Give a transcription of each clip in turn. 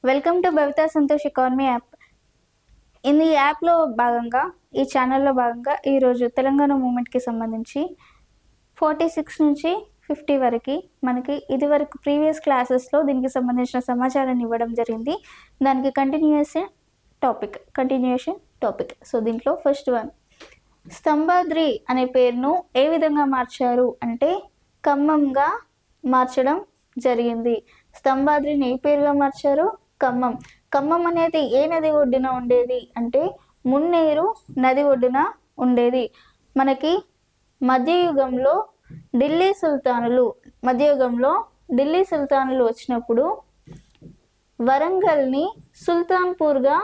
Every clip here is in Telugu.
Welcome to Bhavitha Santosh economy app. ఈ యాప్లో భాగంగా ఈ ఛానల్లో భాగంగా ఈరోజు తెలంగాణ మూమెంట్కి సంబంధించి 46 నుంచి 50 వరకు మనకి ఇదివరకు ప్రీవియస్ క్లాసెస్లో దీనికి సంబంధించిన సమాచారాన్ని ఇవ్వడం జరిగింది. దానికి కంటిన్యూషన్ టాపిక్. సో దీంట్లో ఫస్ట్ వన్, స్తంభాద్రి అనే పేరును ఏ విధంగా మార్చారు అంటే ఖమ్మంగా మార్చడం జరిగింది. స్తంభాద్రిని ఏ పేరుగా మార్చారు? ఖమ్మం. ఖమ్మం అనేది ఏ నది ఒడ్డున ఉండేది అంటే మున్నేరు నది ఒడ్డున ఉండేది. మనకి మధ్యయుగంలో ఢిల్లీ సుల్తానులు వచ్చినప్పుడు వరంగల్ని సుల్తాన్పూర్గా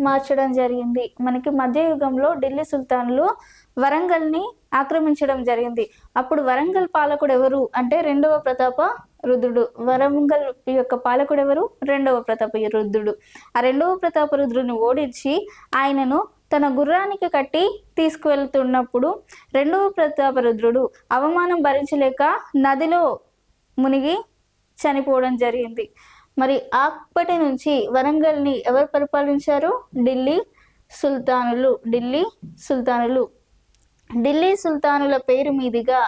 మార్చడం జరిగింది. మనకి మధ్యయుగంలో ఢిల్లీ సుల్తానులు వరంగల్ని ఆక్రమించడం జరిగింది. అప్పుడు వరంగల్ పాలకుడు ఎవరు అంటే రెండవ ప్రతాప రుద్రుడు. వరంగల్ యొక్క పాలకుడు ఎవరు? రెండవ ప్రతాప రుద్రుడు. ఆ రెండవ ప్రతాప రుద్రుడిని ఓడించి ఆయనను తన గుర్రానికి కట్టి తీసుకువెళ్తున్నప్పుడు రెండవ ప్రతాప రుద్రుడు అవమానం భరించలేక నదిలో మునిగి చనిపోవడం జరిగింది. మరి అప్పటి నుంచి వరంగల్ని ఎవరు పరిపాలించారు? ఢిల్లీ సుల్తానుల పేరు మీదుగా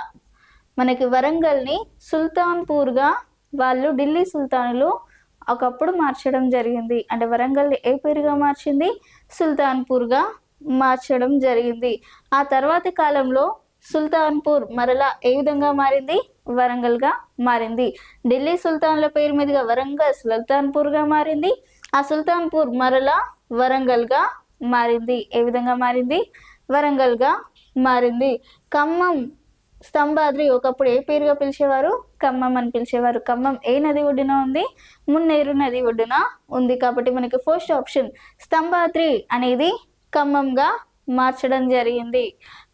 మనకి వరంగల్ని సుల్తాన్పూర్గా వాళ్ళు ఢిల్లీ సుల్తానులు ఒకప్పుడు మార్చడం జరిగింది. అంటే వరంగల్ని ఏ పేరుగా మార్చింది? సుల్తాన్పూర్గా మార్చడం జరిగింది. ఆ తర్వాతి కాలంలో సుల్తాన్పూర్ మరలా ఏ విధంగా మారింది? వరంగల్గా మారింది. ఢిల్లీ సుల్తాన్ల పేరు మీదుగా వరంగల్ సుల్తాన్పూర్గా మారింది. ఆ సుల్తాన్పూర్ మరలా వరంగల్గా మారింది. ఏ విధంగా మారింది? వరంగల్గా మారింది. ఖమ్మం స్తంభాద్రి ఒకప్పుడు ఏ పేరుగా పిలిచేవారు? ఖమ్మం అని పిలిచేవారు. ఖమ్మం ఏ నది ఒడ్డున ఉంది? మున్నేరు నది ఒడ్డున ఉంది. కాబట్టి మనకి ఫస్ట్ ఆప్షన్ స్తంభాద్రి అనేది ఖమ్మంగా మార్చడం జరిగింది.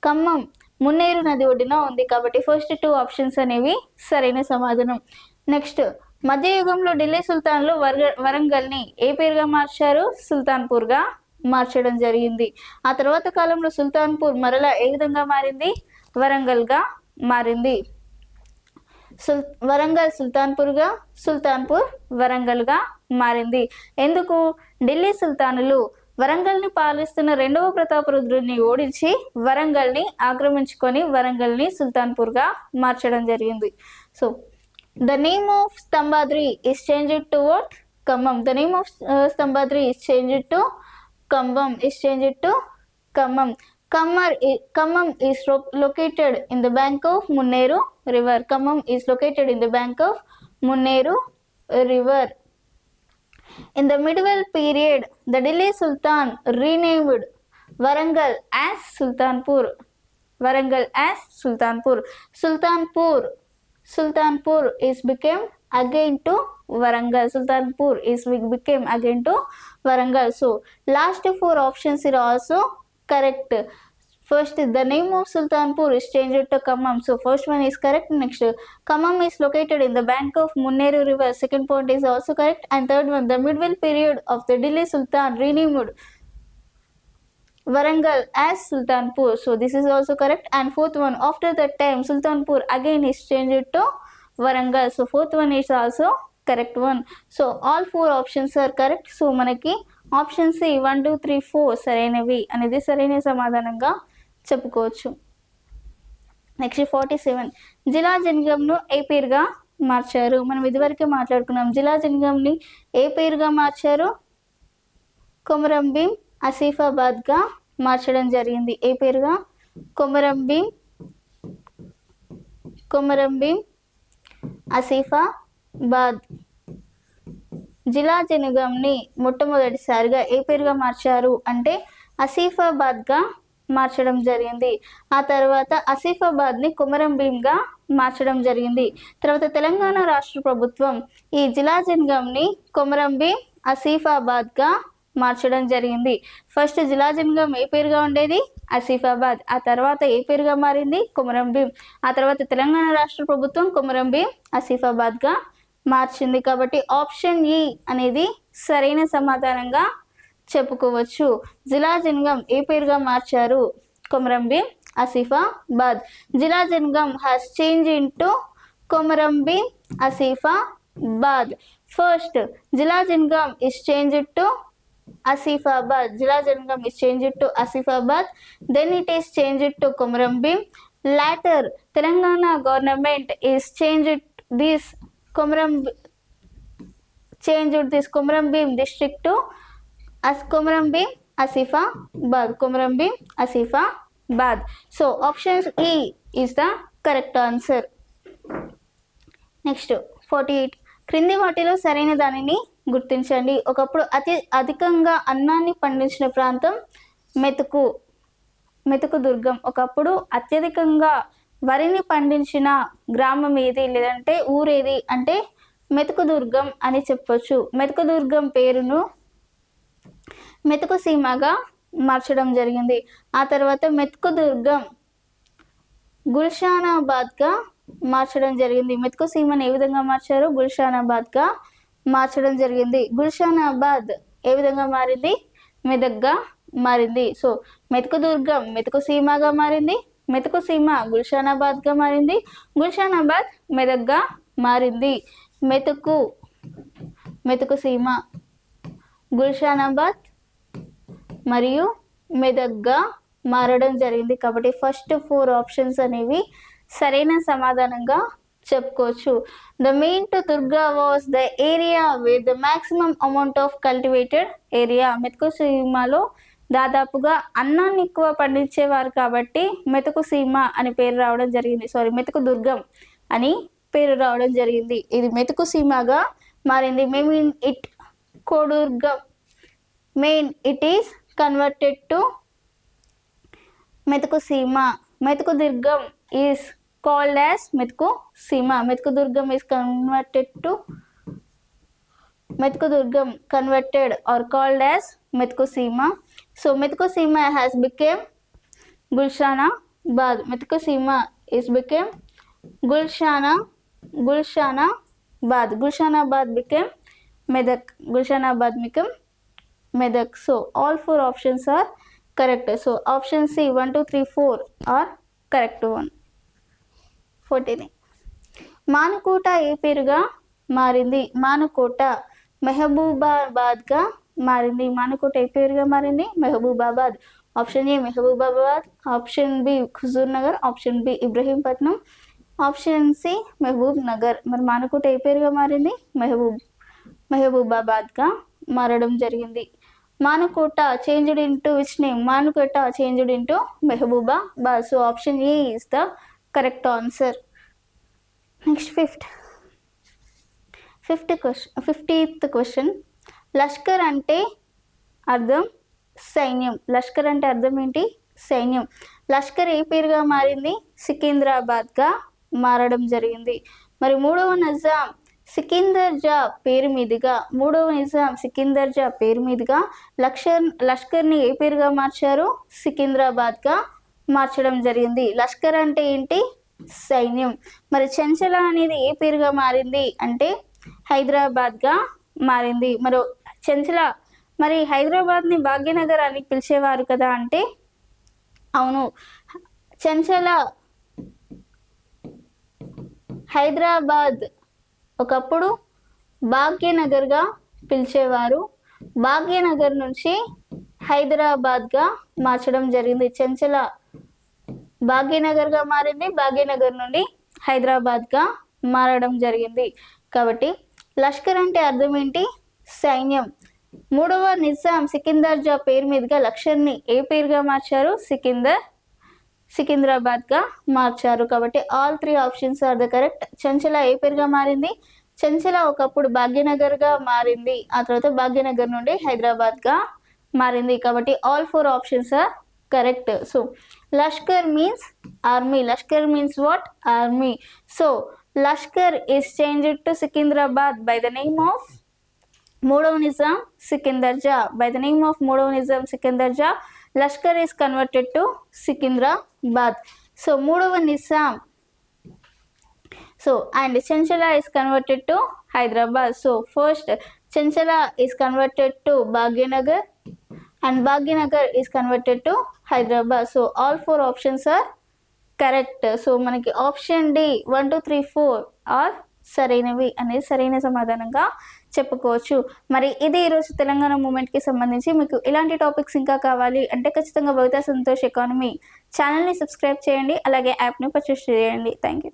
ఖమ్మం మున్నేరు నది ఒడ్డున ఉంది కాబట్టి ఫస్ట్ 2 ఆప్షన్స్ అనేవి సరైన సమాధానం. నెక్స్ట్, మధ్యయుగంలో ఢిల్లీ సుల్తాన్లు వరంగల్ని ఏ పేరుగా మార్చారు? సుల్తాన్పూర్గా మార్చడం జరిగింది. ఆ తర్వాత కాలంలో సుల్తాన్పూర్ మరలా ఏ విధంగా మారింది? వరంగల్గా మారింది. వరంగల్ సుల్తాన్పూర్ వరంగల్గా మారింది. ఎందుకు? ఢిల్లీ సుల్తానులు వరంగల్ని పాలిస్తున్న రెండవ ప్రతాపరుద్రుడిని ఓడించి వరంగల్ని ఆక్రమించుకొని వరంగల్ని సుల్తాన్పూర్గా మార్చడం జరిగింది. So the name of Stambhadri is changed to what? Khammam. The name of Stambhadri is changed to Khammam. Khammam is located in the bank of Munneru River. Khammam is located in the bank of Munneru River. In the medieval period, the Delhi Sultan renamed Warangal as Sultanpur. Sultanpur is became again to Warangal. Became again to Warangal. So last 4 options are also correct. First, the name of Sultanpur is changed to Khammam. So first one is correct. Next, Khammam is located in the bank of Munneru River. Second point is also correct. And third one, the medieval period of the Delhi Sultan renamed Warangal as Sultanpur. So this is also correct. And fourth one, after that time Sultanpur again is changed to Warangal. So fourth one is also correct one. So all 4 options are correct. So మనకి ఆప్షన్ సి 1 2 3 4 సరైనవి అనేది సరైన సమాధానంగా చెప్పుకోవచ్చు. నెక్స్ట్ 47, జిలా జంగంను ఏ పేరుగా మార్చారు? మనం ఇదివరకే మాట్లాడుకున్నాం. జిలా జంగంని ఏ పేరుగా మార్చారు? కొమరంభీం ఆసిఫాబాద్గా మార్చడం జరిగింది. ఏ పేరుగా? కొమరంభీం ఆసిఫాబాద్. జిలా జనగంని మొట్టమొదటిసారిగా ఏ పేరుగా మార్చారు అంటే ఆసిఫాబాద్గా మార్చడం జరిగింది. ఆ తర్వాత ఆసిఫాబాద్ని కొమరంభీంగా మార్చడం జరిగింది. తర్వాత తెలంగాణ రాష్ట్ర ప్రభుత్వం ఈ జిలా జనగంని కొమరంభీం ఆసిఫాబాద్గా మార్చడం జరిగింది. ఫస్ట్ జిలా జనగం ఏ పేరుగా ఉండేది? ఆసిఫాబాద్. ఆ తర్వాత ఏ పేరుగా మారింది? కొమరంభీం. ఆ తర్వాత తెలంగాణ రాష్ట్ర ప్రభుత్వం కొమరంభీం ఆసిఫాబాద్గా మార్చింది. కాబట్టి ఆప్షన్ ఈ అనేది సరైన సమాధానంగా చెప్పుకోవచ్చు. జిలా జనగం ఏ పేరుగా మార్చారు? Komaram Bheem Asifabad. జిలా Jangaon has changed into Komaram Bheem Asifabad. First జిలాజన్గమ్ is changed to Asifabad. Jilajangam is changed to Asifabad. Then it is changed to Komaram Bhim. Later, Telangana government is changed this Komaram Bhim district to Komaram Bhim Asifabad. Komaram Bhim Asifabad. So option E is the correct answer. Next 48. క్రింది వాటిలో సరైన దానిని గుర్తించండి. ఒకప్పుడు అధికంగా అన్నాన్ని పండించిన ప్రాంతం మెతుకు దుర్గం. ఒకప్పుడు అత్యధికంగా వరిని పండించిన గ్రామం ఏది లేదంటే ఊరేది అంటే మెతుకు దుర్గం అని చెప్పొచ్చు. మెతుకు దుర్గం పేరును మెతుకు సీమగా మార్చడం జరిగింది. ఆ తర్వాత మెతుకు దుర్గం గుల్షానాబాద్గా మార్చడం జరిగింది. మెతుకు సీమను ఏ విధంగా మార్చారు? గుల్షానాబాద్గా మార్చడం జరిగింది. గుల్షానాబాద్ ఏ విధంగా మారింది? మెదక్గా మారింది. సో మెతుకు దుర్గం మెతుకు సీమగా మారింది, మెతుకు సీమ గుల్షానాబాద్గా మారింది, గుల్షానాబాద్ మెదక్గా మారింది. మెతుకు సీమ గుల్షానాబాద్ మరియు మెదక్గా మారడం జరిగింది. కాబట్టి ఫస్ట్ 4 ఆప్షన్స్ అనేవి సరైన సమాధానంగా చెప్పుకోవచ్చు. The mean to Durga was the area with the maximum amount of cultivated area. మెతుకు సీమలో దాదాపుగా అన్నాన్ని ఎక్కువ పండించేవారు కాబట్టి మెతుకు సీమ అని పేరు రావడం జరిగింది. మెతుకు దుర్గం అని పేరు రావడం జరిగింది. ఇది మెతుకు సీమగా మారింది. మెయిన్ ఇట్ కోడుర్గం it is converted to Methuku Seema. Methuku Durgam is called as Metku Sima. Metku Durgam is converted or called as Metku Sima. So Metku Sima has become Gulshanabad. Metku Sima is became Gulshanabad. Gulshanabad became Medak. Gulshanabad became Medak. So all 4 options are correct. So option C 1, 2, 3, 4 are correct one. 49. Manukota ఏ పేరుగా మారింది? మానుకోట మెహబూబాబాద్గా మారింది. మానుకోట ఏ పేరుగా మారింది? Mahabubabad. Option A Mahabubabad, option B Huzur Nagar, option B Ibrahimpatnam, option C Mahabub Nagar. మరి మానుకోట ఏ పేరుగా మారింది? మెహబూబాబాద్గా మారడం జరిగింది. Manukota changed into which name? Manukota changed into Mahabubabad. So option A is the correct answer. Next 50th question. Lashkar అంటే అర్థం సైన్యం. లష్కర్ అంటే అర్థం ఏంటి? సైన్యం. లష్కర్ ఏ పేరుగా మారింది? సికింద్రాబాద్గా మారడం జరిగింది. మరి మూడవ నిజాం సికిందర్ జా పేరు మీదుగా లష్కర్ని ఏ పేరుగా మార్చారు? సికింద్రాబాద్గా మార్చడం జరిగింది. లష్కర్ అంటే ఏంటి? సైన్యం. మరి చెంచల అనేది ఏ పేరుగా మారింది అంటే హైదరాబాద్గా మారింది. మరి చెంచల మరి హైదరాబాద్ని భాగ్యనగర్ అని పిలిచేవారు కదా అంటే అవును, చెంచల హైదరాబాద్ ఒకప్పుడు భాగ్యనగర్గా పిలిచేవారు. భాగ్యనగర్ నుంచి హైదరాబాద్గా మార్చడం జరిగింది. చెంచల భాగ్యనగర్గా మారింది, భాగ్యనగర్ నుండి హైదరాబాద్గా మారడం జరిగింది. కాబట్టి లష్కర్ అంటే అర్థం ఏంటి? సైన్యం. మూడవ నిజాం సికిందర్ జా పేరు మీదుగా లష్కర్ని ఏ పేరుగా మార్చారు? సికింద్రాబాద్గా మార్చారు. కాబట్టి all 3 options are the correct. Chenchala ఏ పేరుగా మారింది? చెంచల ఒకప్పుడు భాగ్యనగర్గా మారింది, ఆ తర్వాత భాగ్యనగర్ నుండి హైదరాబాద్గా మారింది. కాబట్టి all 4 options are correct. So Lashkar means army. Lashkar means what? Army. So Lashkar is changed to Sikindrabad by the name of Mudav Nizam Sikindar Jah. By the name of Mudav Nizam Sikindar Jah, Lashkar is converted to Sikindrabad. So Mudav Nizam and Chanchala is converted to Hyderabad. So first Chanchala is converted to Bhagyanagar and Bhagyanagar is converted to Hyderabad. So all 4 options are correct. So మనకి ఆప్షన్ డి 1, 2, 3, 4 ఆర్ సరైనవి అనేది సరైన సమాధానంగా చెప్పుకోవచ్చు. మరి ఇది ఈరోజు తెలంగాణ మూవ్‌మెంట్‌కి సంబంధించి. మీకు ఇలాంటి టాపిక్స్ ఇంకా కావాలి అంటే ఖచ్చితంగా భవితా సంతోష్ ఎకానమీ ఛానల్‌ని సబ్స్క్రైబ్ చేయండి. అలాగే యాప్‌ని పర్చేస్ చేయండి. Thank you.